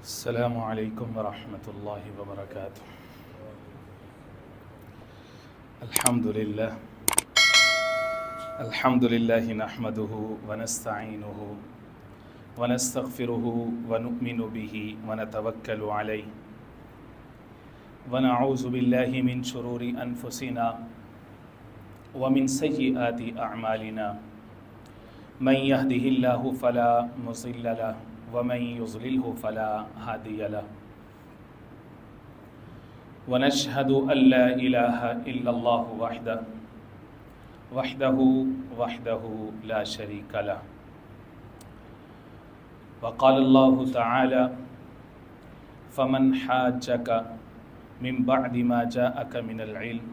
السلام عليكم ورحمة الله وبركاته. الحمد لله نحمده ونستعينه ونستغفره ونؤمن به ونتوكل عليه ونعوذ بالله من شرور أنفسنا ومن سيئات أعمالنا من يهده الله فلا مضل له ومن يضلله فلا هادي له ونشهد أن لا إله إلا الله وحده لا شريك له وقال الله تعالى فمن حاجك من بعد ما جاءك من العلم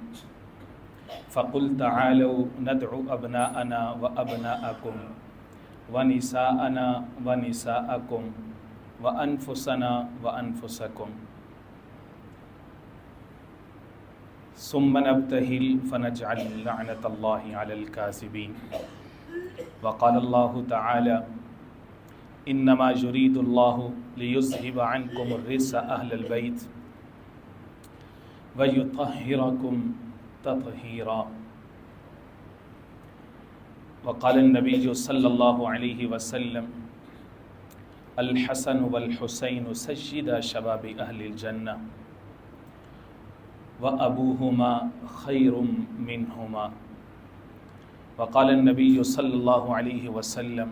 فقل تعالوا ندعو أبناءنا وأبناءكم ونساءنا ونساءكم وأنفسنا وأنفسكم ثم نبتهل فنجعل لعنة الله على الكاذبين وقال الله تعالى إنما يريد الله ليذهب عنكم الرجس أهل البيت ويطهركم تطهيرا وقال النبي صلى الله عليه وسلم الحسن والحسين سيدا شباب أهل الجنة وأبوهما خير منهما وقال النبي صلى الله عليه وسلم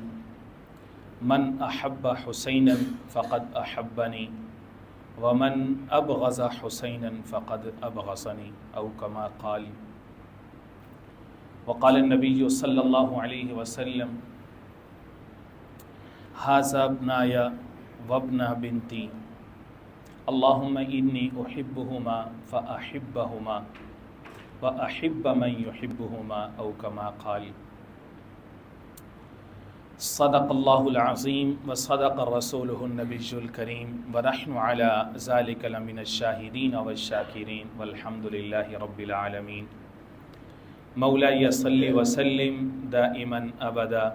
من أحب حسينا فقد أحبني ومن أبغض حسينا فقد أبغضني أو كما قال وقال النبي صلى الله عليه وسلم هذا ابناي وابن بنتي اللهم إني أحبهما فأحبهما وأحب من يحبهما أو كما قال صدق الله العظيم وصدق رسوله النبي الكريم ونحن على ذلك لمن الشاهدين والشاكرين والحمد لله رب العالمين مولاي صل وسلم دائما أبدا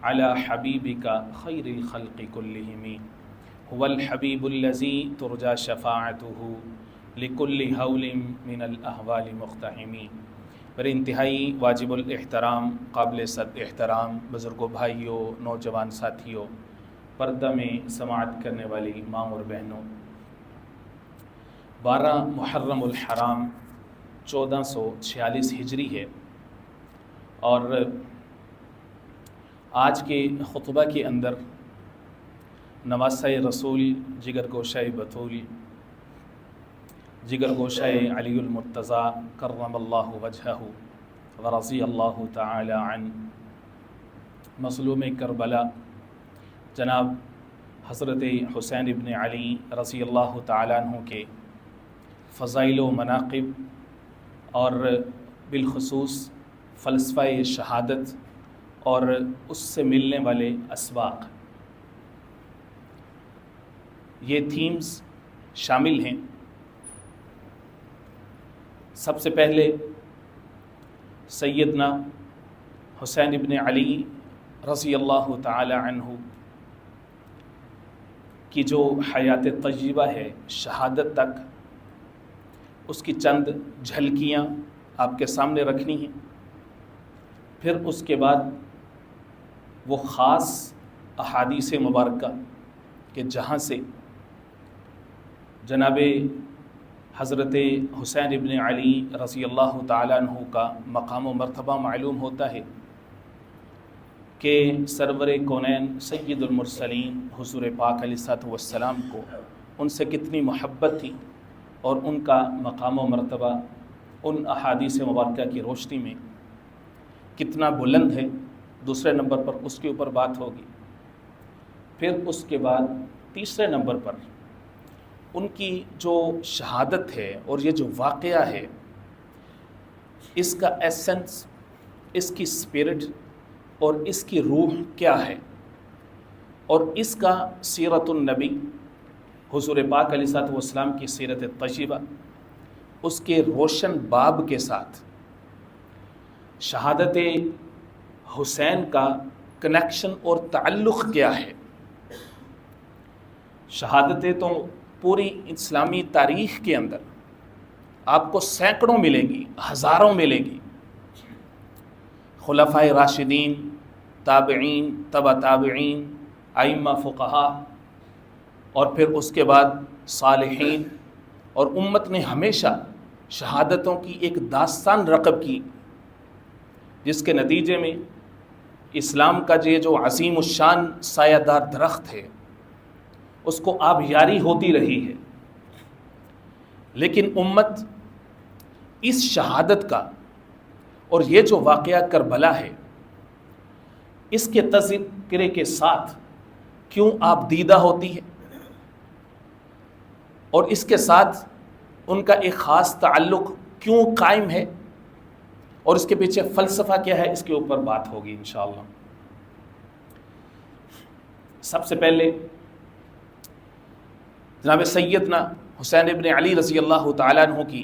على حبيبك خير الخلق كلهم هو الحبيب الذي ترجى شفاعته لكل هول من الأهوال مقتحم پر انتہائی واجب الاحترام قابل صد احترام بزرگوں بھائیوں نوجوان ساتھیوں پردہ میں سماعت کرنے والی ماں اور بہنوں 12 محرم الحرام 1446 ہجری ہے اور آج کے خطبہ کے اندر نواسہ رسول جگر گوشہ بطول جگر گوشہ علی المرتضیٰ کرم اللہ وجہہ ورضی اللہ تعالی عن مظلوم کربلا جناب حضرت حسین ابن علی رضی اللہ تعالیٰ عنہ کے فضائل و مناقب اور بالخصوص فلسفہ شہادت اور اس سے ملنے والے اسباق یہ تھیمز شامل ہیں۔ سب سے پہلے سیدنا حسین ابن علی رضی اللہ تعالی عنہ کی جو حیات طیبہ ہے شہادت تک اس کی چند جھلکیاں آپ کے سامنے رکھنی ہیں، پھر اس کے بعد وہ خاص احادیث مبارکہ کہ جہاں سے جناب حضرت حسین ابن علی رضی اللہ تعالیٰ عنہ کا مقام و مرتبہ معلوم ہوتا ہے کہ سرور کونین سید المرسلین حضور پاک علیہ الصلوۃ والسلام کو ان سے کتنی محبت تھی اور ان کا مقام و مرتبہ ان احادیث مبارکہ کی روشنی میں کتنا بلند ہے۔ دوسرے نمبر پر اس کے اوپر بات ہوگی، پھر اس کے بعد تیسرے نمبر پر ان کی جو شہادت ہے اور یہ جو واقعہ ہے اس کا ایسنس، اس کی اسپرٹ اور اس کی روح کیا ہے، اور اس کا سیرت النبی حضور پاک علیہ الصلوۃ والسلام کی سیرت طیبہ اس کے روشن باب کے ساتھ شہادت حسین کا کنیکشن اور تعلق کیا ہے۔ شہادتیں تو پوری اسلامی تاریخ کے اندر آپ کو سینکڑوں ملیں گی، ہزاروں ملیں گی۔ خلفائے راشدین، تابعین، تبع تابعین، ائمہ فقہا، اور پھر اس کے بعد صالحین، اور امت نے ہمیشہ شہادتوں کی ایک داستان رقب کی، جس کے نتیجے میں اسلام کا یہ جو عظیم الشان سایہ دار درخت ہے اس کو آبیاری ہوتی رہی ہے۔ لیکن امت اس شہادت کا اور یہ جو واقعہ کربلا ہے اس کے تذکرے کے ساتھ کیوں آپ دیدہ ہوتی ہے، اور اس کے ساتھ ان کا ایک خاص تعلق کیوں قائم ہے، اور اس کے پیچھے فلسفہ کیا ہے، اس کے اوپر بات ہوگی انشاءاللہ۔ سب سے پہلے جناب سیدنا حسین ابن علی رضی اللہ تعالیٰ عنہ کی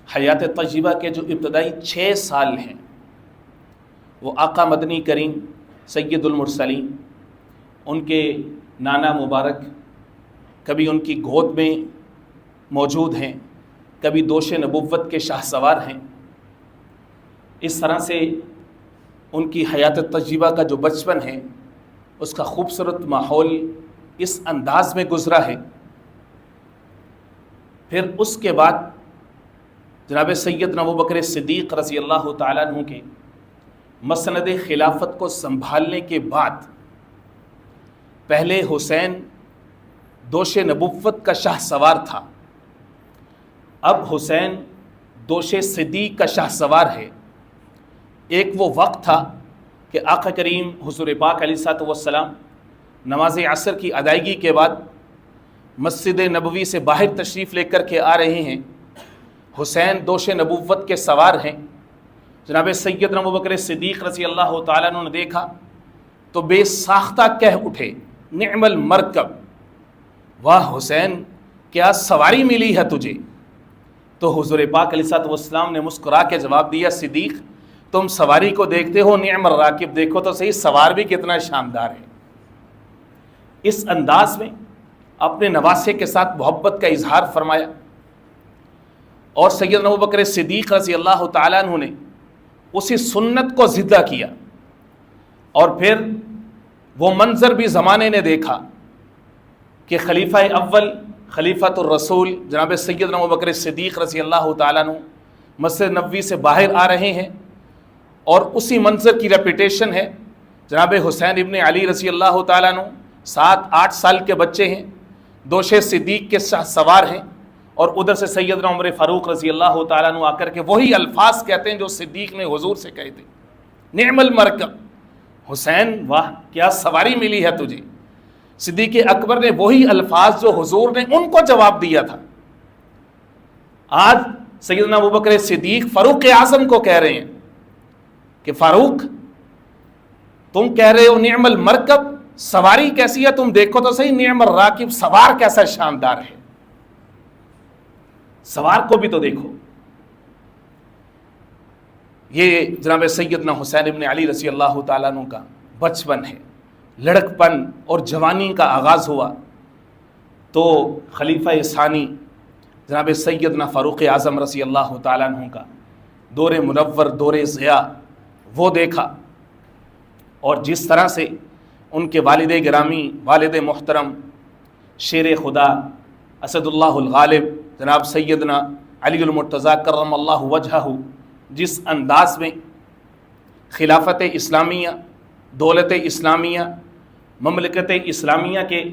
حیات طیبہ کے جو ابتدائی 6 سال ہیں وہ آقا مدنی کریم سید المرسلین، ان کے نانا مبارک کبھی ان کی گود میں موجود ہیں، کبھی دوش نبوت کے شاہ سوار ہیں۔ اس طرح سے ان کی حیات طیبہ کا جو بچپن ہے اس کا خوبصورت ماحول اس انداز میں گزرا ہے۔ پھر اس کے بعد جناب سیدنا ابوبکر صدیق رضی اللہ تعالیٰ عنہ کے مسند خلافت کو سنبھالنے کے بعد پہلے حسین دوش نبوت کا شاہ سوار تھا، اب حسین دوش صدیق کا شاہ سوار ہے۔ ایک وہ وقت تھا کہ آقا کریم حضور پاک علیہ الصلوۃ والسلام نماز عصر کی ادائیگی کے بعد مسجد نبوی سے باہر تشریف لے کر کے آ رہے ہیں، حسین دوش نبوت کے سوار ہیں۔ جناب سیدنا ابوبکر صدیق رضی اللہ تعالیٰ عنہ نے دیکھا تو بے ساختہ کہہ اٹھے، نعم المرکب، واہ حسین کیا سواری ملی ہے تجھے۔ تو حضور پاک علیہ الصلوۃ والسلام نے مسکرا کے جواب دیا، صدیق تم سواری کو دیکھتے ہو، نعم الراکب دیکھو تو صحیح سوار بھی کتنا شاندار ہے۔ اس انداز میں اپنے نواسے کے ساتھ محبت کا اظہار فرمایا، اور سیدنا ابوبکر صدیق رضی اللہ تعالیٰ عنہ نے اسی سنت کو زندہ کیا۔ اور پھر وہ منظر بھی زمانے نے دیکھا کہ خلیفہ اول خلیفۃ الرسول جناب سیدنا ابوبکر صدیق رضی اللہ تعالیٰ عنہ مسجد نبوی سے باہر آ رہے ہیں، اور اسی منظر کی ریپیٹیشن ہے۔ جناب حسین ابن علی رضی اللہ تعالیٰ عنہ 7-8 سال کے بچے ہیں، دوش صدیق کے سوار ہیں، اور ادھر سے سیدنا عمر فاروق رضی اللہ تعالیٰ عنہ آ کر کے وہی الفاظ کہتے ہیں جو صدیق نے حضور سے کہے تھے، نعم المرکب، حسین واہ کیا سواری ملی ہے تجھے۔ صدیق اکبر نے وہی الفاظ جو حضور نے ان کو جواب دیا تھا، آج سیدنا ابوبکر صدیق فاروق اعظم کو کہہ رہے ہیں کہ فاروق تم کہہ رہے ہو نعم المرکب، سواری کیسی ہے تم دیکھو تو صحیح، نعم الراکب، سوار کیسا شاندار ہے، سوار کو بھی تو دیکھو۔ یہ جناب سیدنا حسین ابن علی رضی اللہ تعالیٰ عنہ کا بچپن ہے، لڑکپن اور جوانی کا آغاز ہوا تو خلیفہ ثانی جناب سیدنا فاروق اعظم رضی اللہ تعالیٰ عنہ کا دور منور، دور ضیاء وہ دیکھا، اور جس طرح سے ان کے والد گرامی، والد محترم، شیر خدا اسد اللہ الغالب جناب سیدنا علی المرتضیٰ کرم اللہ وجہہ جس انداز میں خلافت اسلامیہ، دولت اسلامیہ، مملکت اسلامیہ کے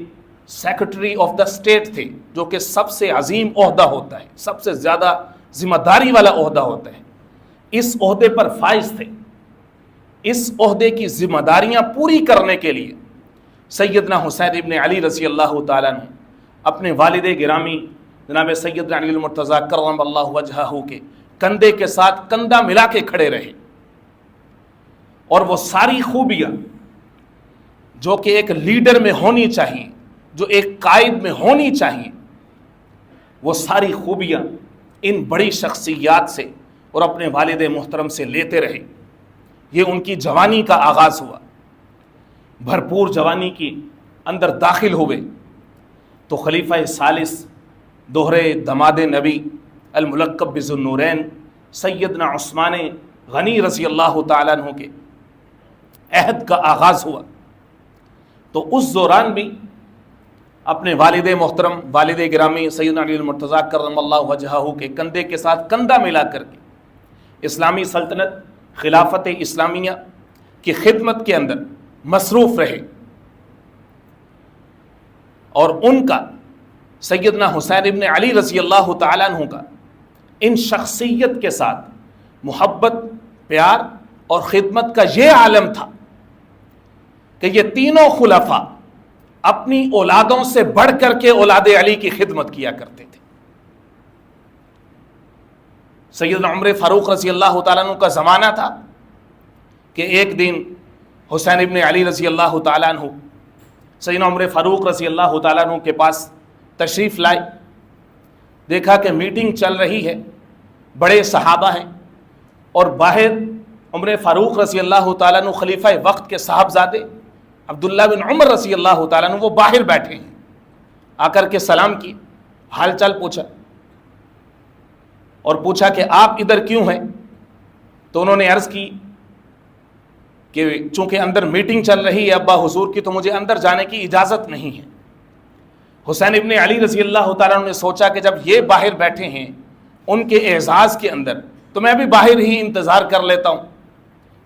سیکرٹری آف دا اسٹیٹ تھے، جو کہ سب سے عظیم عہدہ ہوتا ہے، سب سے زیادہ ذمہ داری والا عہدہ ہوتا ہے، اس عہدے پر فائز تھے۔ اس عہدے کی ذمہ داریاں پوری کرنے کے لیے سیدنا حسین ابن علی رضی اللہ تعالیٰ عنہ اپنے والد گرامی جناب سیدنا علی المرتضیٰ کرم اللہ وجہہ کے کندھے کے ساتھ کندھا ملا کے کھڑے رہے، اور وہ ساری خوبیاں جو کہ ایک لیڈر میں ہونی چاہیے، جو ایک قائد میں ہونی چاہیے، وہ ساری خوبیاں ان بڑی شخصیات سے اور اپنے والد محترم سے لیتے رہے۔ یہ ان کی جوانی کا آغاز ہوا، بھرپور جوانی کی اندر داخل ہوئے، تو خلیفہ ثالث دوہرے دماد نبی الملقب بذو النورین سیدنا عثمان غنی رضی اللہ تعالیٰ عنہ کے عہد کا آغاز ہوا۔ تو اس دوران بھی اپنے والد محترم والد گرامی سیدنا علی المرتضیٰ کرم اللہ وجہہ کے کندھے کے ساتھ کندھا ملا کر کے اسلامی سلطنت خلافت اسلامیہ کی خدمت کے اندر مصروف رہے، اور ان کا سیدنا حسین ابن علی رضی اللہ تعالیٰ عنہ کا ان شخصیت کے ساتھ محبت، پیار اور خدمت کا یہ عالم تھا کہ یہ تینوں خلفاء اپنی اولادوں سے بڑھ کر کے اولاد علی کی خدمت کیا کرتے تھے۔ سیدنا عمر فاروق رضی اللہ تعالیٰ عنہ کا زمانہ تھا کہ ایک دن حسین ابن علی رضی اللہ تعالیٰ عنہ سیدنا عمر فاروق رضی اللہ تعالیٰ عنہ کے پاس تشریف لائے، دیکھا کہ میٹنگ چل رہی ہے، بڑے صحابہ ہیں، اور باہر عمر فاروق رضی اللہ تعالیٰ عنہ خلیفہ وقت کے صاحبزادے عبداللہ بن عمر رضی اللہ تعالیٰ عنہ وہ باہر بیٹھے ہیں۔ آ کر کے سلام کی، حال چال پوچھا، اور پوچھا کہ آپ ادھر کیوں ہیں؟ تو انہوں نے عرض کی کہ چونکہ اندر میٹنگ چل رہی ہے ابا حضور کی، تو مجھے اندر جانے کی اجازت نہیں ہے۔ حسین ابن علی رضی اللہ تعالیٰ عنہ نے سوچا کہ جب یہ باہر بیٹھے ہیں ان کے اعزاز کے اندر، تو میں بھی باہر ہی انتظار کر لیتا ہوں۔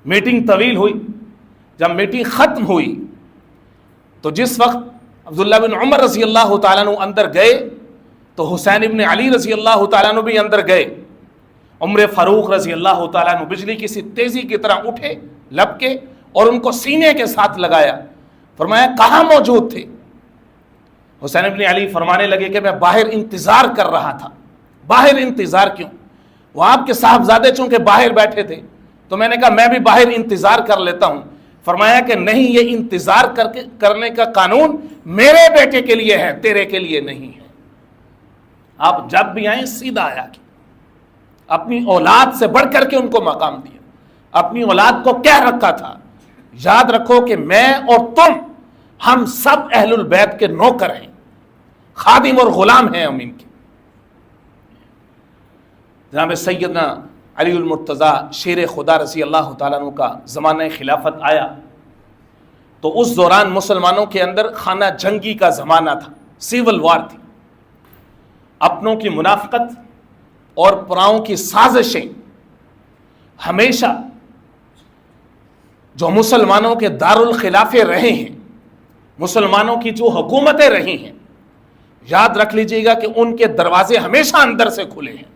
میٹنگ طویل ہوئی، جب میٹنگ ختم ہوئی تو جس وقت عبداللہ بن عمر رضی اللہ تعالیٰ عنہ اندر گئے تو حسین ابن علی رضی اللہ تعالیٰ عنہ بھی اندر گئے۔ عمر فاروق رضی اللہ تعالیٰ عنہ بجلی کی سی تیزی کی طرح اٹھے، لپکے اور ان کو سینے کے ساتھ لگایا، فرمایا کہاں موجود تھے؟ حسین ابن علی فرمانے لگے کہ میں باہر انتظار کر رہا تھا۔ باہر انتظار کیوں؟ وہ آپ کے صاحبزادے چونکہ باہر بیٹھے تھے تو میں نے کہا میں بھی باہر انتظار کر لیتا ہوں۔ فرمایا کہ نہیں، یہ انتظار کرنے کا قانون میرے بیٹے کے لیے ہے، تیرے کے لیے نہیں ہے۔ آپ جب بھی آئیں سیدھا آیا کہ اپنی اولاد سے بڑھ کر کے ان کو مقام دیا۔ اپنی اولاد کو کہہ رکھا تھا یاد رکھو کہ میں اور تم ہم سب اہل البیت کے نوکر ہیں، خادم اور غلام ہیں ہم ان کے۔ جناب سیدنا علی المرتضیٰ شیر خدا رضی اللہ تعالیٰ عنہ کا زمانہ خلافت آیا تو اس دوران مسلمانوں کے اندر خانہ جنگی کا زمانہ تھا، سیول وار تھی۔ اپنوں کی منافقت اور پراؤں کی سازشیں ہمیشہ جو مسلمانوں کے دارالخلافے رہے ہیں، مسلمانوں کی جو حکومتیں رہی ہیں، یاد رکھ لیجئے گا کہ ان کے دروازے ہمیشہ اندر سے کھلے ہیں۔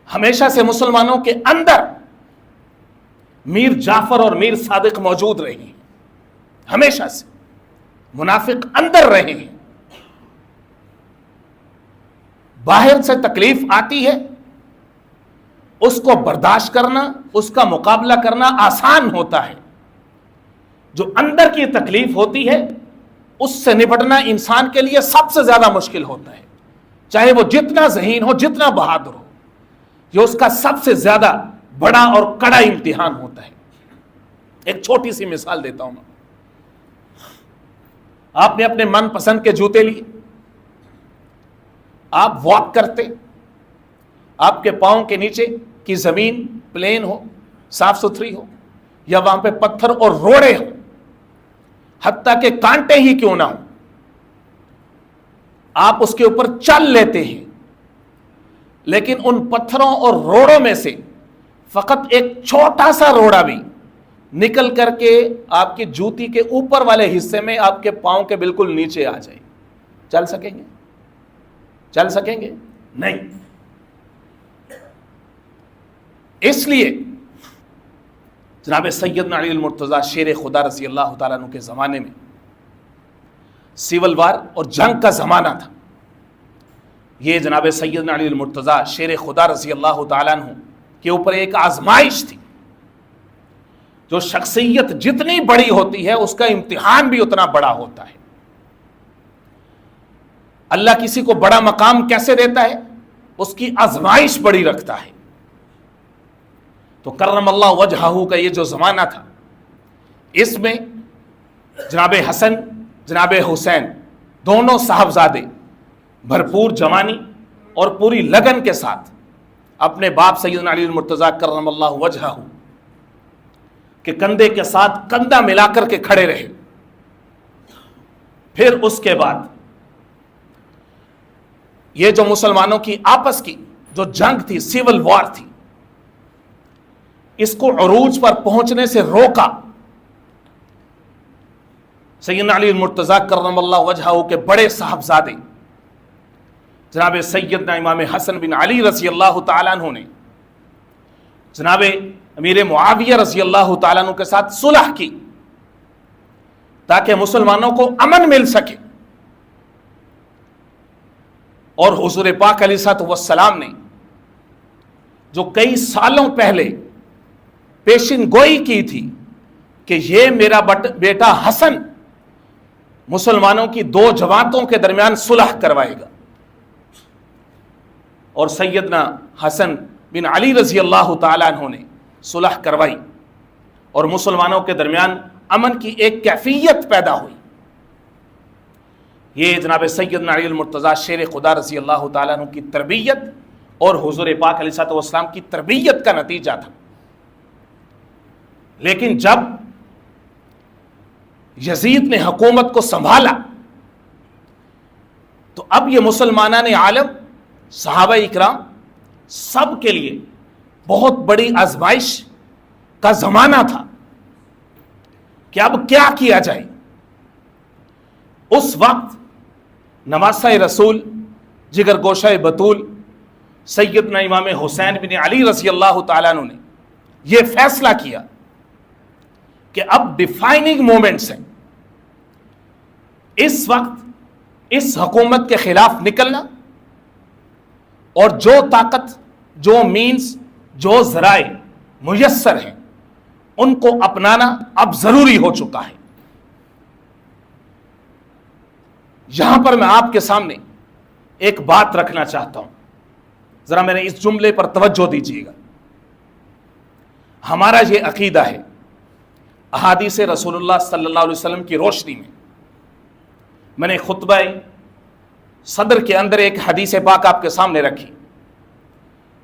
ہمیشہ سے مسلمانوں کے اندر میر جعفر اور میر صادق موجود رہے ہیں، ہمیشہ سے منافق اندر رہے ہیں۔ باہر سے تکلیف آتی ہے، اس کو برداشت کرنا، اس کا مقابلہ کرنا آسان ہوتا ہے۔ جو اندر کی تکلیف ہوتی ہے اس سے نپٹنا انسان کے لیے سب سے زیادہ مشکل ہوتا ہے، چاہے وہ جتنا ذہین ہو، جتنا بہادر ہو، یہ اس کا سب سے زیادہ بڑا اور کڑا امتحان ہوتا ہے۔ ایک چھوٹی سی مثال دیتا ہوں میں۔ آپ نے اپنے من پسند کے جوتے لیے، آپ واک کرتے، آپ کے پاؤں کے نیچے کی زمین پلین ہو، صاف ستھری ہو، یا وہاں پہ پتھر اور روڑے ہو، حتیٰ کہ کانٹے ہی کیوں نہ ہو، آپ اس کے اوپر چل لیتے ہیں، لیکن ان پتھروں اور روڑوں میں سے فقط ایک چھوٹا سا روڑا بھی نکل کر کے آپ کی جوتی کے اوپر والے حصے میں آپ کے پاؤں کے بالکل نیچے آ جائے، چل سکیں گے؟ چل سکیں گے؟ نہیں۔ اس لیے جناب سیدنا علی المرتضیٰ شیر خدا رضی اللہ تعالیٰ عنہ کے زمانے میں سیول وار اور جنگ کا زمانہ تھا۔ یہ جناب سیدنا علی المرتضیٰ شیر خدا رضی اللہ تعالیٰ عنہ کے اوپر ایک آزمائش تھی۔ جو شخصیت جتنی بڑی ہوتی ہے اس کا امتحان بھی اتنا بڑا ہوتا ہے۔ اللہ کسی کو بڑا مقام کیسے دیتا ہے؟ اس کی آزمائش بڑی رکھتا ہے۔ تو کرم اللہ وجہہ کا یہ جو زمانہ تھا، اس میں جناب حسن، جناب حسین دونوں صاحبزادے بھرپور جوانی اور پوری لگن کے ساتھ اپنے باپ سیدنا علی المرتضیٰ کرم اللہ وجہہ کہ کندھے کے ساتھ کندھا ملا کر کے کھڑے رہے. پھر اس کے بعد یہ جو مسلمانوں کی آپس کی جو جنگ تھی، سیول وار تھی، اس کو عروج پر پہنچنے سے روکا سیدنا علی المرتضیٰ کرم اللہ وجہہ کے بڑے صاحبزادے جناب سیدنا امام حسن بن علی رضی اللہ تعالیٰ عنہ نے جناب امیر معاویہ رضی اللہ تعالیٰ عنہ کے ساتھ صلح کی تاکہ مسلمانوں کو امن مل سکے. اور حضور پاک علیہ الصلوۃ والسلام نے جو کئی سالوں پہلے پیشن گوئی کی تھی کہ یہ میرا بیٹا حسن مسلمانوں کی دو جماعتوں کے درمیان صلح کروائے گا، اور سیدنا حسن بن علی رضی اللہ تعالیٰ عنہ نے صلح کروائی اور مسلمانوں کے درمیان امن کی ایک کیفیت پیدا ہوئی. یہ جناب سیدنا علی المرتضیٰ شیر خدا رضی اللہ تعالیٰ عنہ کی تربیت اور حضور پاک علیہ الصلوۃ والسلام کی تربیت کا نتیجہ تھا. لیکن جب یزید نے حکومت کو سنبھالا تو اب یہ مسلمانان عالم، صحابہ اکرام سب کے لیے بہت بڑی آزمائش کا زمانہ تھا کہ اب کیا کیا جائے. اس وقت نواسہ رسول، جگر گوشہ بطول سیدنا امام حسین بن علی رضی اللہ تعالیٰ عنہ نے یہ فیصلہ کیا کہ اب ڈیفائننگ مومنٹس ہیں، اس وقت اس حکومت کے خلاف نکلنا اور جو طاقت، جو مینز، جو ذرائع میسر ہیں ان کو اپنانا اب ضروری ہو چکا ہے. یہاں پر میں آپ کے سامنے ایک بات رکھنا چاہتا ہوں، ذرا میرے اس جملے پر توجہ دیجیے گا. ہمارا یہ عقیدہ ہے احادیث رسول اللہ صلی اللہ علیہ وسلم کی روشنی میں نے خطبہ صدر کے اندر ایک حدیث پاک آپ کے سامنے رکھی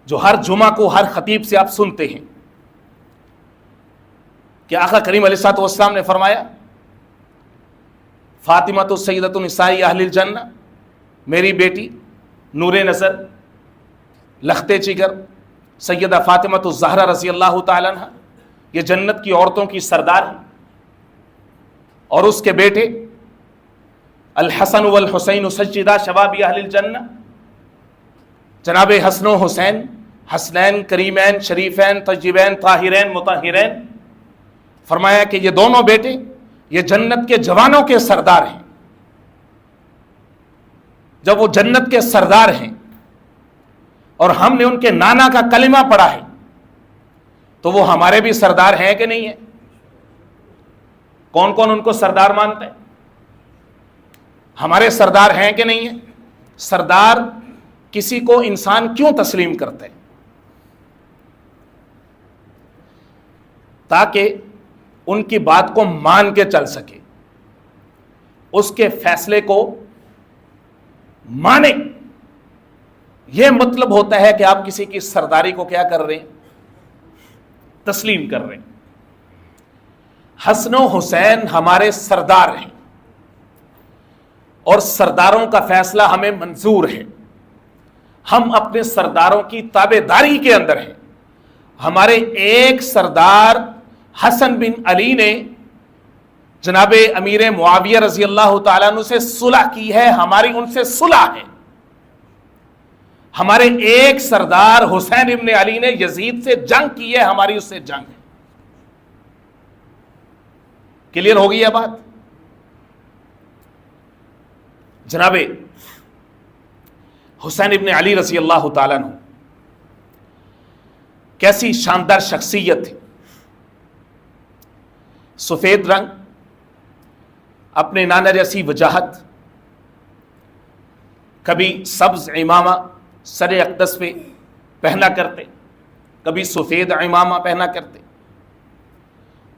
جو ہر جمعہ کو ہر خطیب سے آپ سنتے ہیں کہ آقا کریم علیہ الصلوۃ والسلام نے فرمایا فاطمہ سیدۃ النساء اہل الجنہ، میری بیٹی نور نظر لخت جگر سیدہ فاطمہ الزہرا رضی اللہ تعالیٰ عنہ یہ جنت کی عورتوں کی سردار ہیں، اور اس کے بیٹے الحسن والحسین سیدا شباب اہل الجنہ، جناب حسن و حسین، حسنین کریمین شریفین طیبین طاہرین مطہرین، فرمایا کہ یہ دونوں بیٹے یہ جنت کے جوانوں کے سردار ہیں. جب وہ جنت کے سردار ہیں اور ہم نے ان کے نانا کا کلمہ پڑھا ہے تو وہ ہمارے بھی سردار ہیں کہ نہیں ہیں؟ کون کون ان کو سردار مانتے ہیں؟ ہمارے سردار ہیں کہ نہیں ہیں؟ سردار کسی کو انسان کیوں تسلیم کرتے ہیں؟ تاکہ ان کی بات کو مان کے چل سکے، اس کے فیصلے کو مانے. یہ مطلب ہوتا ہے کہ آپ کسی کی سرداری کو کیا کر رہے ہیں؟ تسلیم کر رہے ہیں. حسن و حسین ہمارے سردار ہیں اور سرداروں کا فیصلہ ہمیں منظور ہے. ہم اپنے سرداروں کی تابعداری کے اندر ہیں. ہمارے ایک سردار حسن بن علی نے جناب امیر معاویہ رضی اللہ تعالیٰ عنہ سے صلح کی ہے، ہماری ان سے صلح ہے. ہمارے ایک سردار حسین ابن علی نے یزید سے جنگ کی ہے، ہماری اس سے جنگ ہے. کلیئر ہو گئی ہے بات؟ جناب حسین ابن علی رضی اللہ تعالیٰ عنہ کیسی شاندار شخصیت تھی. سفید رنگ، اپنے نانا جیسی وجاہت، کبھی سبز عمامہ سر اقدس پہ پہنا کرتے، کبھی سفید عمامہ پہنا کرتے،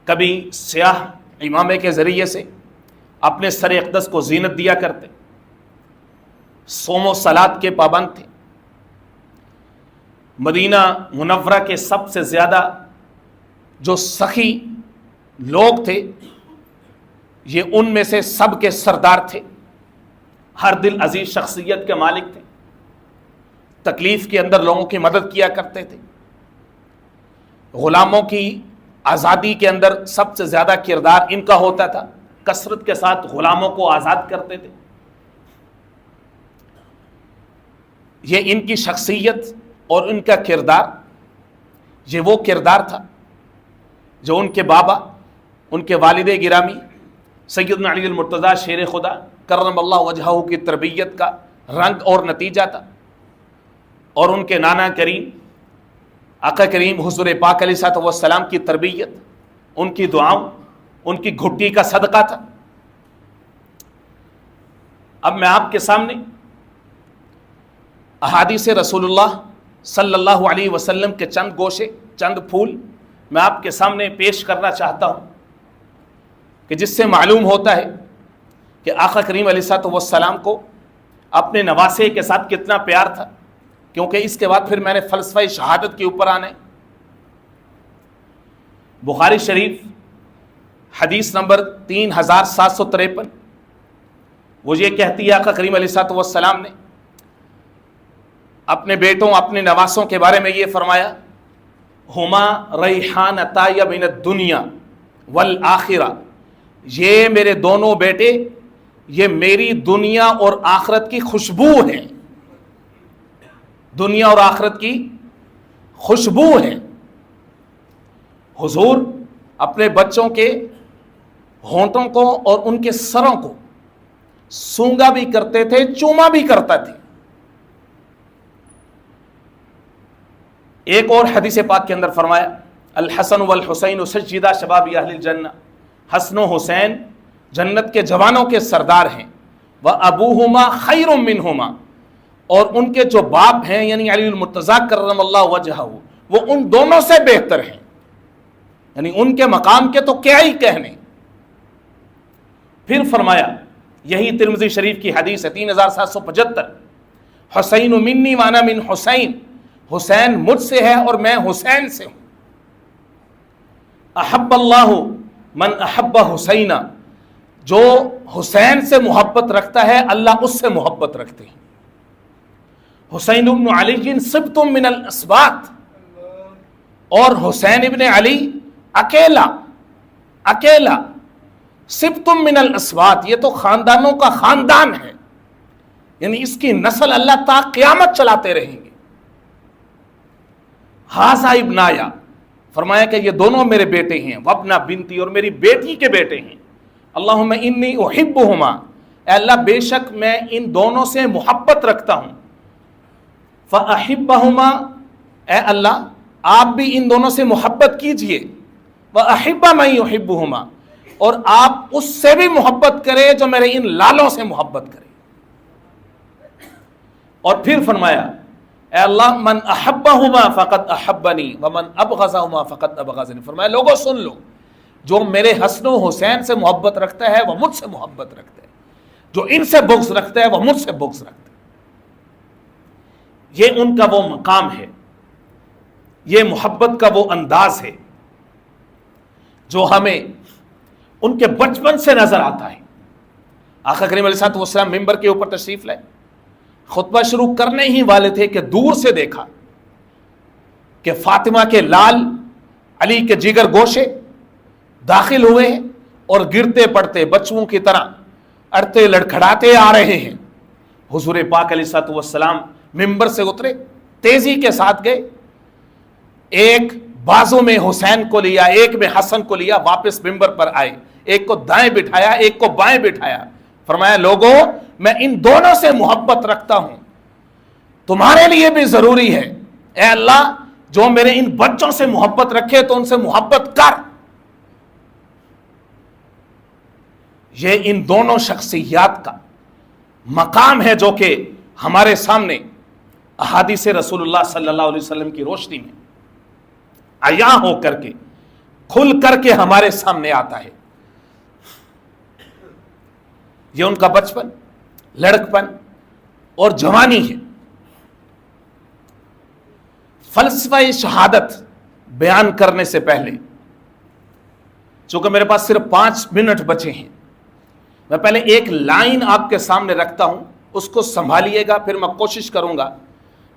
کبھی سیاہ عمامے کے ذریعے سے اپنے سر اقدس کو زینت دیا کرتے. صوم و صلات کے پابند تھے. مدینہ منورہ کے سب سے زیادہ جو سخی لوگ تھے یہ ان میں سے سب کے سردار تھے. ہر دل عزیز شخصیت کے مالک تھے. تکلیف کے اندر لوگوں کی مدد کیا کرتے تھے. غلاموں کی آزادی کے اندر سب سے زیادہ کردار ان کا ہوتا تھا. کثرت کے ساتھ غلاموں کو آزاد کرتے تھے. یہ ان کی شخصیت اور ان کا کردار یہ وہ کردار تھا جو ان کے بابا، ان کے والد گرامی سیدنا علی المرتضیٰ شیر خدا کرم اللہ وجہہ کی تربیت کا رنگ اور نتیجہ تھا. اور ان کے نانا کریم آقا کریم حضور پاک علیہ الصلوۃ والسلام کی تربیت، ان کی دعاؤں، ان کی گھٹی کا صدقہ تھا. اب میں آپ کے سامنے احادیث رسول اللہ صلی اللہ علیہ وسلم کے چند گوشے، چند پھول میں آپ کے سامنے پیش کرنا چاہتا ہوں کہ جس سے معلوم ہوتا ہے کہ آقا کریم علیہ الصلوۃ والسلام کو اپنے نواسے کے ساتھ کتنا پیار تھا. کیونکہ اس کے بعد پھر میں نے فلسفہ شہادت کے اوپر آنا ہے. بخاری شریف حدیث نمبر 3753 وہ یہ کہتی ہے آقا کریم علیہ الصلوۃ والسلام نے اپنے بیٹوں، اپنے نواسوں کے بارے میں یہ فرمایا، ہما ریحانتای من الدنیا والآخرہ، یہ میرے دونوں بیٹے یہ میری دنیا اور آخرت کی خوشبو ہے. دنیا اور آخرت کی خوشبو ہے. حضور اپنے بچوں کے ہونٹوں کو اور ان کے سروں کو سونگا بھی کرتے تھے، چوما بھی کرتا تھے. ایک اور حدیث پاک کے اندر فرمایا، الحسن والحسین سیدا شباب اہل الجنہ، حسن و حسین جنت کے جوانوں کے سردار ہیں. وابوہما خیر منہما، اور ان کے جو باپ ہیں یعنی علی المرتضیٰ کرم اللہ وجہہ وہ ان دونوں سے بہتر ہیں. یعنی ان کے مقام کے تو کیا ہی کہنے. پھر فرمایا، یہی ترمذی شریف کی حدیث ہے 3775، حسین منی وانا من حسین، حسین مجھ سے ہے اور میں حسین سے ہوں. احب اللہ من احب حسینا، جو حسین سے محبت رکھتا ہے اللہ اس سے محبت رکھتے ہیں. حسین ابن علی سبت من الاسباط، اور حسین ابن علی اکیلا سبت من الاسباط، یہ تو خاندانوں کا خاندان ہے. یعنی اس کی نسل اللہ تا قیامت چلاتے رہیں گے. ہاذا ابنایا، فرمایا کہ یہ دونوں میرے بیٹے ہیں. وابنا بنتی، اور میری بیٹی کے بیٹے ہیں. اللہم انی احبہما، اے اللہ بے شک میں ان دونوں سے محبت رکھتا ہوں. فاحبہما، اے اللہ آپ بھی ان دونوں سے محبت کیجئے. واحب من یحبہما، اور آپ اس سے بھی محبت کرے جو میرے ان لالوں سے محبت کرے. اور پھر فرمایا، اے اللہ من احبہما فقد احبنی ومن ابغضہما فقد ابغضنی. فرمایا لوگوں سن لو، جو میرے حسن و حسین سے محبت رکھتا ہے وہ مجھ سے محبت رکھتا ہے، جو ان سے بغض رکھتا ہے وہ مجھ سے بغض رکھتا ہے. یہ ان کا وہ مقام ہے، یہ محبت کا وہ انداز ہے جو ہمیں ان کے بچپن سے نظر آتا ہے. آقا کریم علیہ الصلوۃ والسلام ممبر کے اوپر تشریف لائے، خطبہ شروع کرنے ہی والے تھے کہ دور سے دیکھا کہ فاطمہ کے لال علی کے جگر گوشے داخل ہوئے ہیں اور گرتے پڑتے بچوں کی طرح اڑتے لڑکھڑاتے آ رہے ہیں. حضور پاک علیہ الصلوۃ والسلام ممبر سے اترے، تیزی کے ساتھ گئے، ایک بازو میں حسین کو لیا، ایک میں حسن کو لیا، واپس ممبر پر آئے، ایک کو دائیں بٹھایا ایک کو بائیں بٹھایا. فرمایا لوگوں میں ان دونوں سے محبت رکھتا ہوں، تمہارے لیے بھی ضروری ہے اے اللہ جو میرے ان بچوں سے محبت رکھے تو ان سے محبت کر. یہ ان دونوں شخصیات کا مقام ہے جو کہ ہمارے سامنے احادیث رسول اللہ صلی اللہ علیہ وسلم کی روشنی میں عیاں ہو کر کے کھل کر کے ہمارے سامنے آتا ہے. یہ ان کا بچپن، لڑکپن، اور جوانی ہے. فلسفہ شہادت بیان کرنے سے پہلے، چونکہ میرے پاس صرف 5 منٹ بچے ہیں، میں پہلے ایک لائن آپ کے سامنے رکھتا ہوں، اس کو سنبھالیے گا، پھر میں کوشش کروں گا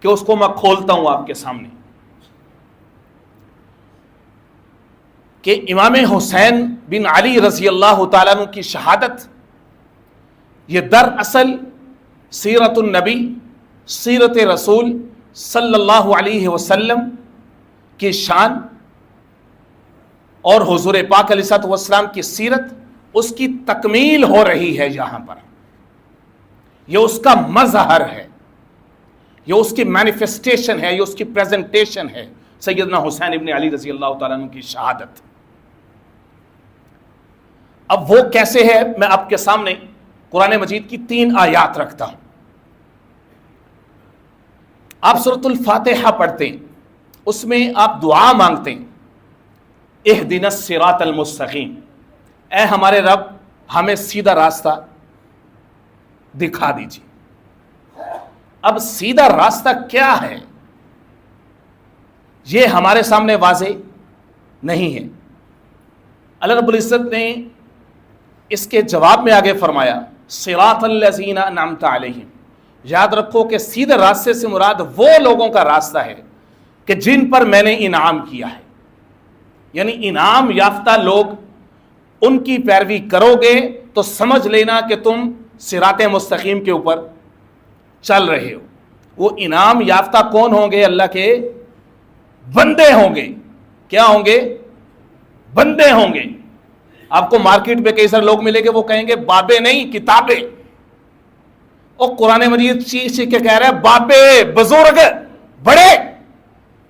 کہ اس کو میں کھولتا ہوں آپ کے سامنے. کہ امام حسین بن علی رضی اللہ تعالیٰ عنہ کی شہادت، یہ دراصل سیرت النبی، سیرت رسول صلی اللہ علیہ وسلم کی شان اور حضور پاک علیہ الصلوۃ والسلام کی سیرت، اس کی تکمیل ہو رہی ہے یہاں پر. یہ اس کا مظہر ہے، یہ اس کی مینیفیسٹیشن ہے، یہ اس کی پریزنٹیشن ہے، سیدنا حسین ابن علی رضی اللہ تعالیٰ عنہ کی شہادت. اب وہ کیسے ہے، میں آپ کے سامنے قرآن مجید کی 3 آیات رکھتا ہوں. آپ سورۃ الفاتحہ پڑھتے ہیں، اس میں آپ دعا مانگتے ہیں، اہدنا الصراط المستقیم، اے ہمارے رب ہمیں سیدھا راستہ دکھا دیجیے. اب سیدھا راستہ کیا ہے یہ ہمارے سامنے واضح نہیں ہے. اللہ رب العزت نے اس کے جواب میں آگے فرمایا صراط الذین انعمت علیہم. یاد رکھو کہ سیدھے راستے سے مراد وہ لوگوں کا راستہ ہے کہ جن پر میں نے انعام کیا ہے. یعنی انعام یافتہ لوگ، ان کی پیروی کرو گے تو سمجھ لینا کہ تم صراط مستقیم کے اوپر چل رہے ہو. وہ انعام یافتہ کون ہوں گے؟ اللہ کے بندے ہوں گے. کیا ہوں گے؟ بندے ہوں گے. آپ کو مارکیٹ میں کئی سارے لوگ ملیں گے، وہ کہیں گے بابے نہیں کتابیں. اور قرآن مجید چیز کے کہہ رہے ہیں بابے، بزرگ، بڑے،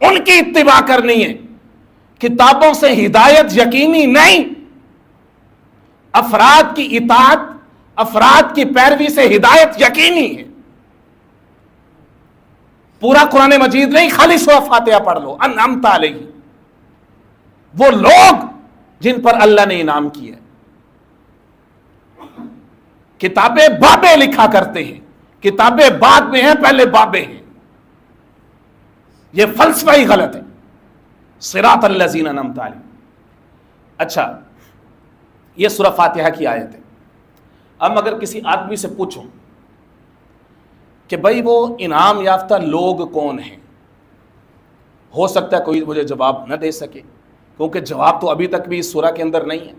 ان کی اتباع کرنی ہے. کتابوں سے ہدایت یقینی نہیں، افراد کی اطاعت، افراد کی پیروی سے ہدایت یقینی ہے. پورا قرآن مجید نہیں، خالی سورہ فاتحہ پڑھ لو. انعمت علیہ، وہ لوگ جن پر اللہ نے انعام کیا. کتابیں بابے لکھا کرتے ہیں، کتابیں بعد میں ہیں، پہلے بابے ہیں. یہ فلسفہ ہی غلط ہے. صراط الذین انعمت علیہم. اچھا، یہ سورہ فاتحہ کی آیت ہے. اب اگر کسی آدمی سے پوچھوں کہ بھائی وہ انعام یافتہ لوگ کون ہیں، ہو سکتا ہے کوئی مجھے جواب نہ دے سکے، کیونکہ جواب تو ابھی تک بھی اس سورہ کے اندر نہیں ہے.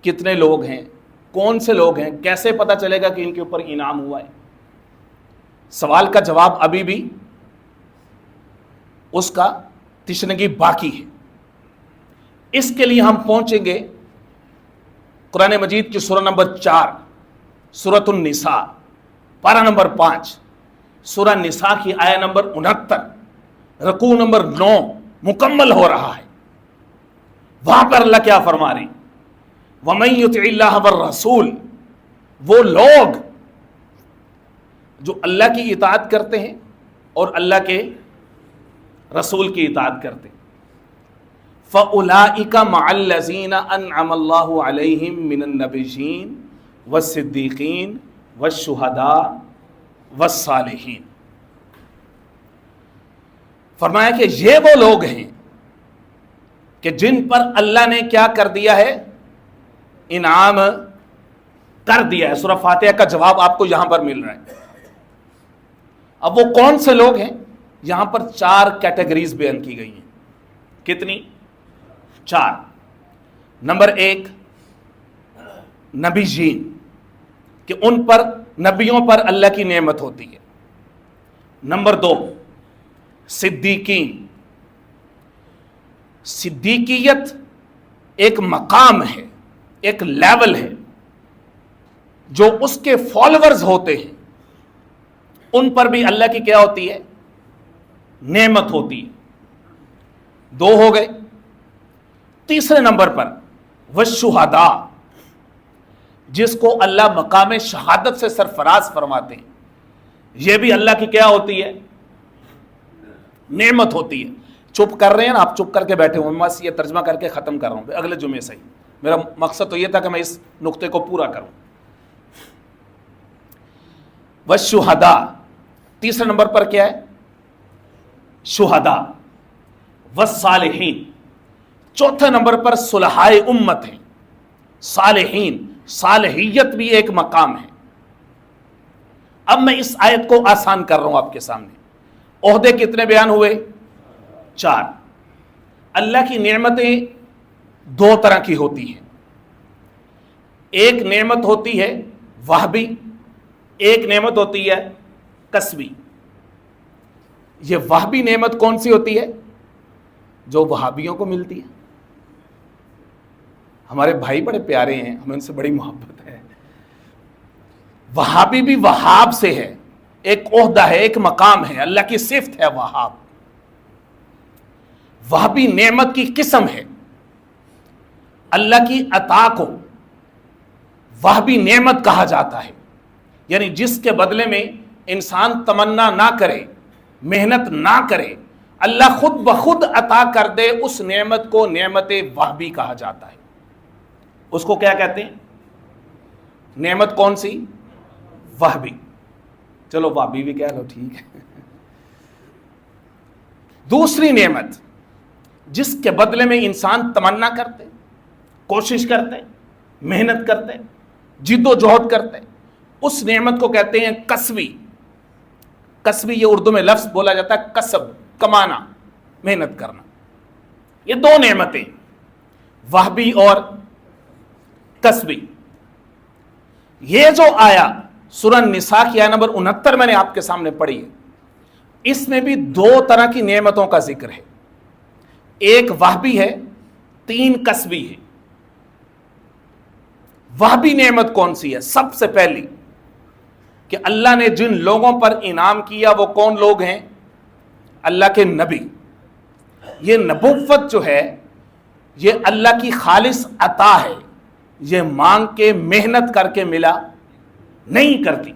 کتنے لوگ ہیں، کون سے لوگ ہیں، کیسے پتہ چلے گا کہ ان کے اوپر انعام ہوا ہے؟ سوال کا جواب ابھی بھی اس کا تشنگی باقی ہے. اس کے لیے ہم پہنچیں گے قرآن مجید کی سورہ نمبر 4، سورۃ النساء، پارہ نمبر 5. سورہ نساء کی آیہ نمبر 69، رکوع نمبر 9 مکمل ہو رہا ہے. وہاں پر اللہ کیا فرما رہے ہیں؟ وَمَن يُطِعِ اللَّهَ وَالرَّسُولَ، وہ لوگ جو اللہ کی اطاعت کرتے ہیں اور اللہ کے رسول کی اطاعت کرتے ہیں. فَأُولَٰئِكَ مَعَ الَّذِينَ أَنْعَمَ اللَّهُ عَلَيْهِم مِّنَ النَّبِيِّينَ وَالصِّدِّيقِينَ وَالشُّهَدَاءِ وَالصَّالِحِينَ. فرمایا کہ یہ وہ لوگ ہیں کہ جن پر اللہ نے کیا کر دیا ہے؟ انعام کر دیا ہے. سورہ فاتحہ کا جواب آپ کو یہاں پر مل رہا ہے. اب وہ کون سے لوگ ہیں؟ یہاں پر 4 کیٹیگریز بیان کی گئی ہیں. کتنی؟ 4. نمبر 1 نبیین، کہ ان پر، نبیوں پر اللہ کی نعمت ہوتی ہے. نمبر 2 صدیقین. صدیقیت ایک مقام ہے، ایک لیول ہے، جو اس کے فالوورز ہوتے ہیں ان پر بھی اللہ کی کیا ہوتی ہے؟ نعمت ہوتی ہے. 2 ہو گئے. تیسرے نمبر پر والشہداء، جس کو اللہ مقام شہادت سے سرفراز فرماتے ہیں، یہ بھی اللہ کی کیا ہوتی ہے؟ نعمت ہوتی ہے. چپ کر رہے ہیں نا آپ، چپ کر کے بیٹھے ہوئے، میں بس یہ ترجمہ کر کے ختم کر رہا ہوں اگلے جمعے سے ہی. میرا مقصد تو یہ تھا کہ میں اس نقطے کو پورا کروں. والشہداء، تیسرے نمبر پر کیا ہے؟ شہداء والصالحین، چوتھے نمبر پر صلحائے امت ہیں، صالحین، صالحیت بھی ایک مقام ہے۔ اب میں اس آیت کو آسان کر رہا ہوں آپ کے سامنے۔ عہدے کتنے بیان ہوئے؟ 4۔ اللہ کی نعمتیں دو طرح کی ہوتی ہیں، ایک نعمت ہوتی ہے وہبی، ایک نعمت ہوتی ہے کسبی۔ یہ وہبی نعمت کون سی ہوتی ہے؟ جو وہابیوں کو ملتی ہے۔ ہمارے بھائی بڑے پیارے ہیں، ہمیں ان سے بڑی محبت ہے۔ وہابی بھی وہاب سے ہے، ایک عہدہ ہے، ایک مقام ہے، اللہ کی صفت ہے وہاب۔ وہابی نعمت کی قسم ہے، اللہ کی عطا کو وہابی نعمت کہا جاتا ہے، یعنی جس کے بدلے میں انسان تمنا نہ کرے، محنت نہ کرے، اللہ خود بخود عطا کر دے، اس نعمت کو نعمت وہبی کہا جاتا ہے۔ اس کو کیا کہتے ہیں؟ نعمت کون سی؟ وہبی۔ چلو وہبی بھی کہہ لو، ٹھیک ہے۔ دوسری نعمت جس کے بدلے میں انسان تمنا کرتے، کوشش کرتے، محنت کرتے، جد و جہد کرتے، اس نعمت کو کہتے ہیں کسبی۔ کسبی یہ اردو میں لفظ بولا جاتا ہے کسب، کمانا، محنت کرنا۔ یہ دو نعمتیں، وہبی اور کسبی۔ یہ جو آیا سورہ النساء کی آیت نمبر 69 میں نے آپ کے سامنے پڑھی ہے، اس میں بھی دو طرح کی نعمتوں کا ذکر ہے، ایک وہبی ہے، 3 کسبی ہے۔ وہبی نعمت کون سی ہے؟ سب سے پہلی کہ اللہ نے جن لوگوں پر انعام کیا وہ کون لوگ ہیں؟ اللہ کے نبی۔ یہ نبوت جو ہے یہ اللہ کی خالص عطا ہے، یہ مانگ کے محنت کر کے ملا نہیں کرتی۔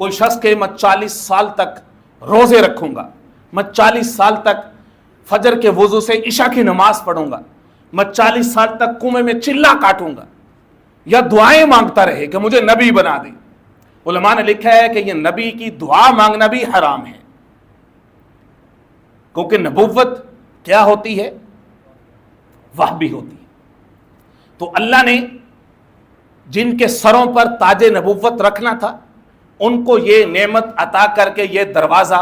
کوئی شخص کہ میں 40 سال تک روزے رکھوں گا، میں 40 سال تک فجر کے وضو سے عشاء کی نماز پڑھوں گا، میں 40 سال تک کنویں میں چلہ کاٹوں گا، یا دعائیں مانگتا رہے کہ مجھے نبی بنا دے۔ علماء نے لکھا ہے کہ یہ نبی کی دعا مانگنا بھی حرام ہے، کیونکہ نبوت کیا ہوتی ہے؟ وہبی ہوتی ہے۔ تو اللہ نے جن کے سروں پر تاج نبوت رکھنا تھا ان کو یہ نعمت عطا کر کے یہ دروازہ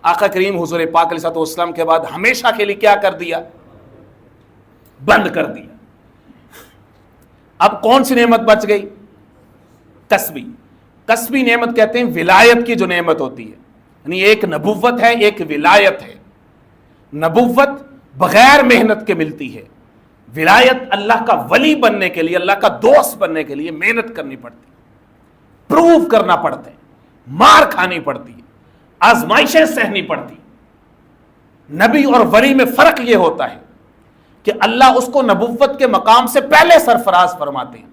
آقا کریم حضور پاک علیہ السلام کے بعد ہمیشہ کے لیے کیا کر دیا؟ بند کر دیا۔ اب کون سی نعمت بچ گئی؟ کسبی۔ کسبی نعمت کہتے ہیں ولایت کی جو نعمت ہوتی ہے، یعنی ایک نبوت ہے، ایک ولایت ہے۔ نبوت بغیر محنت کے ملتی ہے، ولایت اللہ کا ولی بننے کے لیے، اللہ کا دوست بننے کے لیے محنت کرنی پڑتی ہے، پروف کرنا پڑتا ہے، مار کھانی پڑتی ہے، آزمائشیں سہنی پڑتی۔ نبی اور ولی میں فرق یہ ہوتا ہے کہ اللہ اس کو نبوت کے مقام سے پہلے سرفراز فرماتے ہیں،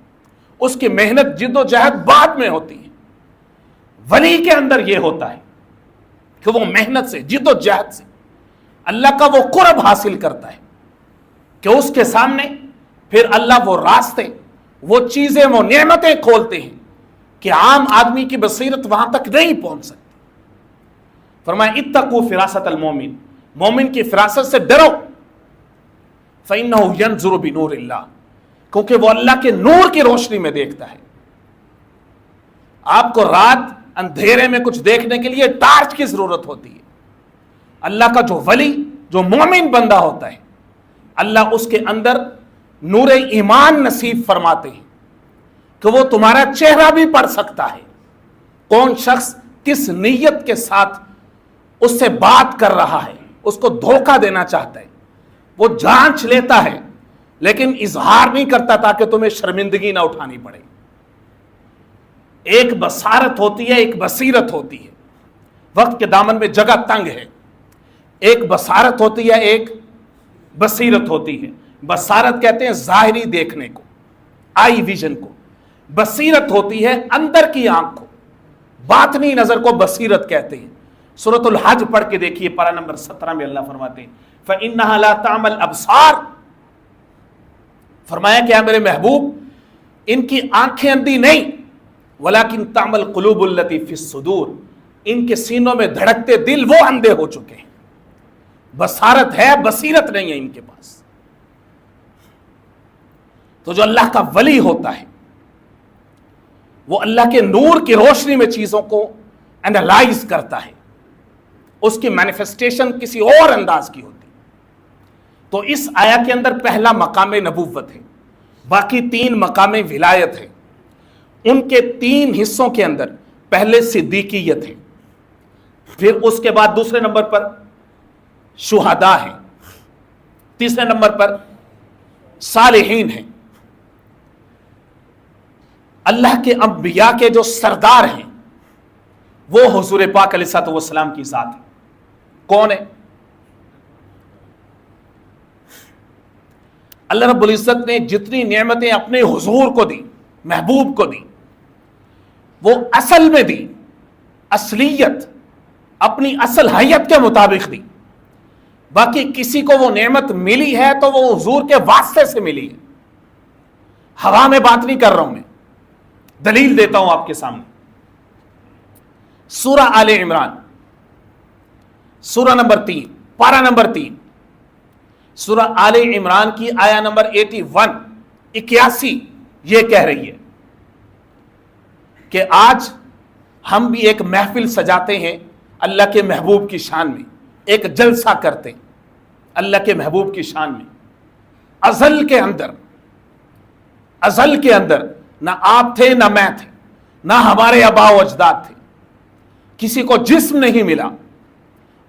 اس کی محنت جد و جہد بعد میں ہوتی ہے۔ ولی کے اندر یہ ہوتا ہے کہ وہ محنت سے، جد و جہد سے اللہ کا وہ قرب حاصل کرتا ہے کہ اس کے سامنے پھر اللہ وہ راستے، وہ چیزیں، وہ نعمتیں کھولتے ہیں کہ عام آدمی کی بصیرت وہاں تک نہیں پہنچ سکتی۔ فرمایا اتقوا فراست المومن، مومن کی فراست سے ڈرو، فإنه ينظر بنور اللہ، کیونکہ وہ اللہ کے نور کی روشنی میں دیکھتا ہے۔ آپ کو رات اندھیرے میں کچھ دیکھنے کے لیے ٹارچ کی ضرورت ہوتی ہے۔ اللہ کا جو ولی، جو مومن بندہ ہوتا ہے، اللہ اس کے اندر نور ایمان نصیب فرماتے ہیں کہ وہ تمہارا چہرہ بھی پڑھ سکتا ہے، کون شخص کس نیت کے ساتھ اس سے بات کر رہا ہے، اس کو دھوکہ دینا چاہتا ہے، وہ جانچ لیتا ہے لیکن اظہار نہیں کرتا تاکہ تمہیں شرمندگی نہ اٹھانی پڑے۔ ایک بصارت ہوتی ہے، ایک بصیرت ہوتی ہے، وقت کے دامن میں جگہ تنگ ہے۔ ایک بصارت ہوتی ہے، ایک بصیرت ہوتی ہے۔ بصارت کہتے ہیں ظاہری دیکھنے کو، آئی ویژن کو، بصیرت ہوتی ہے اندر کی آنکھ کو، باطنی نظر کو بصیرت کہتے ہیں۔ سورۃ الحج پڑھ کے دیکھیے، پارہ نمبر 17 میں اللہ فرماتے ہیں فَإِنَّهَا لَا تَعْمَى الْأَبْصَارُ، فرمایا کہ میرے محبوب ان کی آنکھیں اندھی نہیں وَلَكِنْ تَعْمَ الْقُلُوبُ الَّتِي فِي الصُّدُورِ، ان کے سینوں میں دھڑکتے دل وہ اندھے ہو چکے ہیں، بصارت ہے بصیرت نہیں ہے ان کے پاس۔ تو جو اللہ کا ولی ہوتا ہے وہ اللہ کے نور کی روشنی میں چیزوں کو انالائز کرتا ہے، اس کی مینیفیسٹیشن کسی اور انداز کی ہوتی۔ تو اس آیا کے اندر پہلا مقام نبوت ہے، باقی 3 مقام ولایت ہے۔ ان کے 3 حصوں کے اندر پہلے صدیقیت ہے، پھر اس کے بعد دوسرے نمبر پر شہداء ہیں، تیسرے نمبر پر صالحین ہیں۔ اللہ کے انبیاء کے جو سردار ہیں وہ حضور پاک علیہ الصلوۃ والسلام کی ذات ہے۔ کون ہے؟ اللہ رب العزت نے جتنی نعمتیں اپنے حضور کو دی، محبوب کو دی، وہ اصل میں دی، اصلیت اپنی اصل حیت کے مطابق دی۔ باقی کسی کو وہ نعمت ملی ہے تو وہ حضور کے واسطے سے ملی ہے۔ ہوا میں بات نہیں کر رہا ہوں، میں دلیل دیتا ہوں آپ کے سامنے۔ سورہ آل عمران، سورہ نمبر 3، پارہ نمبر 3، سورہ آل عمران کی آیا نمبر 81 یہ کہہ رہی ہے کہ آج ہم بھی ایک محفل سجاتے ہیں اللہ کے محبوب کی شان میں، ایک جلسہ کرتے ہیں اللہ کے محبوب کی شان میں۔ ازل کے اندر نہ آپ تھے نہ میں تھے نہ ہمارے آباء و اجداد تھے، کسی کو جسم نہیں ملا،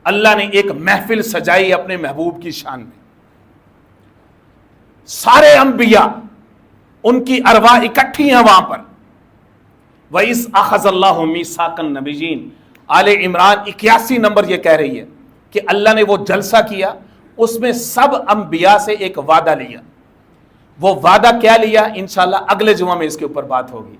اللہ نے ایک محفل سجائی اپنے محبوب کی شان میں۔ سارے انبیاء ان کی ارواح اکٹھی ہیں وہاں پر۔ وَإِذْ أَخَذَ اللَّهُ مِيثَاقَ النَّبِيِّينَ، آل عمران 81 نمبر یہ کہہ رہی ہے کہ اللہ نے وہ جلسہ کیا، اس میں سب انبیاء سے ایک وعدہ لیا۔ وہ وعدہ کیا لیا؟ انشاءاللہ اگلے جمعہ میں اس کے اوپر بات ہوگی۔